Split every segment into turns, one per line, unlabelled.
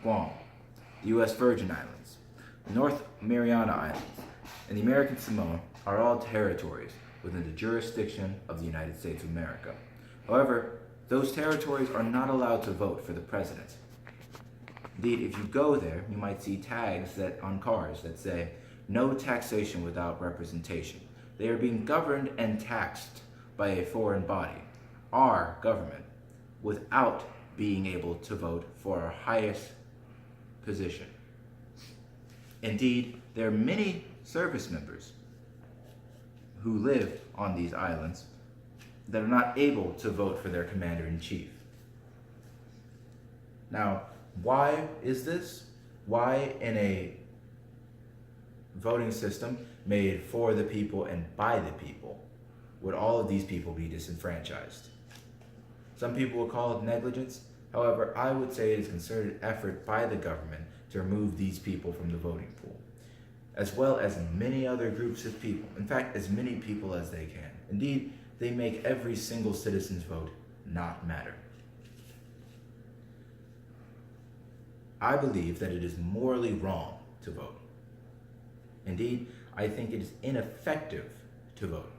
Guam, the U.S. Virgin Islands, the North Mariana Islands, and the American Samoa are all territories within the jurisdiction of the United States of America. However, those territories are not allowed to vote for the president. Indeed, if you go there, you might see tags on cars that say, "No taxation without representation." They are being governed and taxed by a foreign body, our government, without being able to vote for our highest position. Indeed, there are many service members who live on these islands that are not able to vote for their commander-in-chief. Now, why is this? Why in a voting system made for the people and by the people would all of these people be disenfranchised? Some people will call it negligence. However, I would say it is concerted effort by the government to remove these people from the voting pool, as well as many other groups of people. In fact, as many people as they can. Indeed, they make every single citizen's vote not matter. I believe that it is morally wrong to vote. Indeed, I think it is ineffective to vote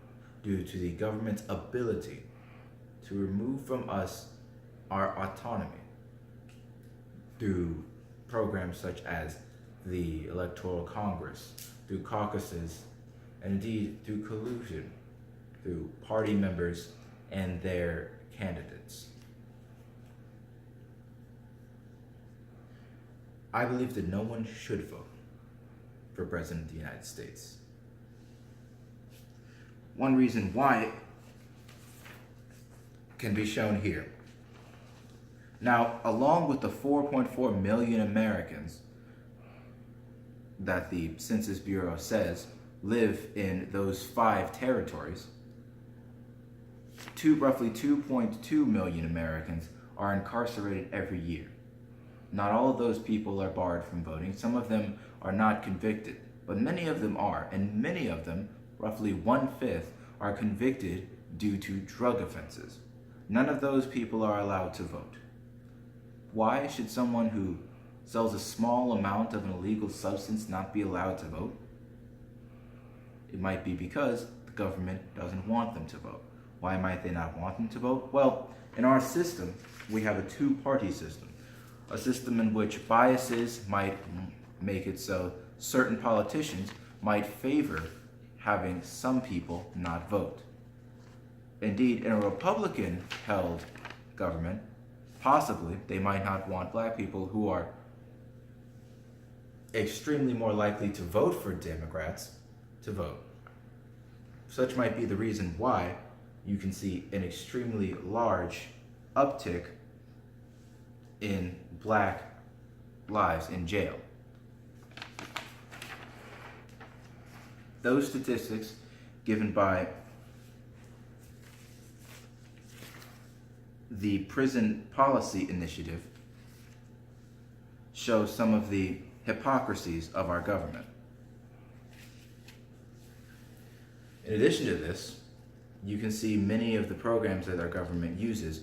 due to the government's ability to remove from us our autonomy through programs such as the Electoral Congress, through caucuses, and indeed through collusion, through party members and their candidates. I believe that no one should vote for President of the United States. One reason why can be shown here. Now, along with the 4.4 million Americans that the Census Bureau says live in those 5 territories, roughly 2.2 million Americans are incarcerated every year. Not all of those people are barred from voting. Some of them are not convicted, but many of them are, and many of them, roughly 1/5, are convicted due to drug offenses. None of those people are allowed to vote. Why should someone who sells a small amount of an illegal substance not be allowed to vote? It might be because the government doesn't want them to vote. Why might they not want them to vote? Well, in our system, we have a 2-party system. A system in which biases might make it so certain politicians might favor having some people not vote. Indeed, in a Republican-held government, possibly they might not want black people who are extremely more likely to vote for Democrats to vote. Such might be the reason why you can see an extremely large uptick in black lives in jail. Those statistics given by the Prison Policy Initiative show some of the hypocrisies of our government. In addition to this, you can see many of the programs that our government uses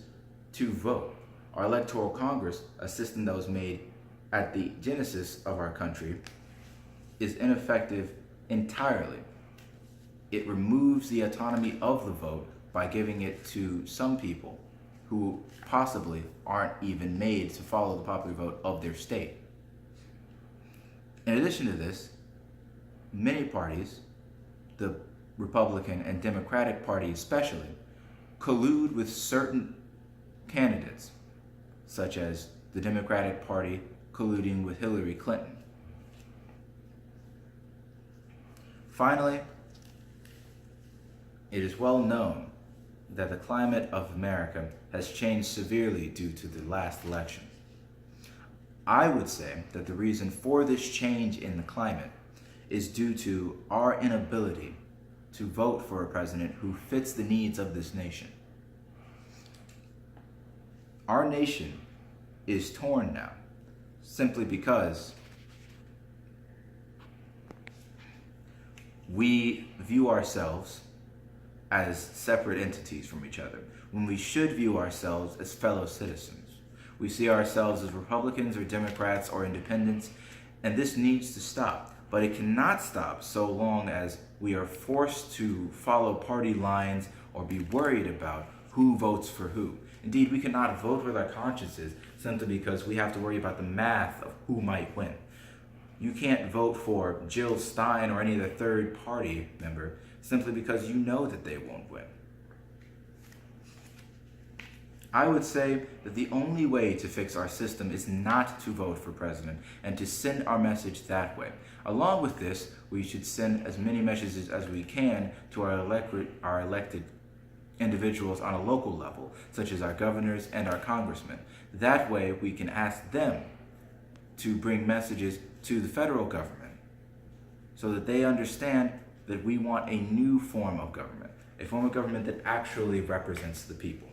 to vote. Our Electoral Congress, a system that was made at the genesis of our country, is ineffective entirely. It removes the autonomy of the vote by giving it to some people who possibly aren't even made to follow the popular vote of their state. In addition to this, many parties, the Republican and Democratic Party especially, collude with certain candidates, such as the Democratic Party colluding with Hillary Clinton. Finally, it is well known that the climate of America has changed severely due to the last election. I would say that the reason for this change in the climate is due to our inability to vote for a president who fits the needs of this nation. Our nation is torn now simply because we view ourselves as separate entities from each other, when we should view ourselves as fellow citizens. We see ourselves as Republicans or Democrats or independents, and this needs to stop. But it cannot stop so long as we are forced to follow party lines or be worried about who votes for who. Indeed, we cannot vote with our consciences simply because we have to worry about the math of who might win. You can't vote for Jill Stein or any other third party member simply because you know that they won't win. I would say that the only way to fix our system is not to vote for president and to send our message that way. Along with this, we should send as many messages as we can to our elected individuals on a local level, such as our governors and our congressmen. That way, we can ask them to bring messages to the federal government so that they understand that we want a new form of government, a form of government that actually represents the people.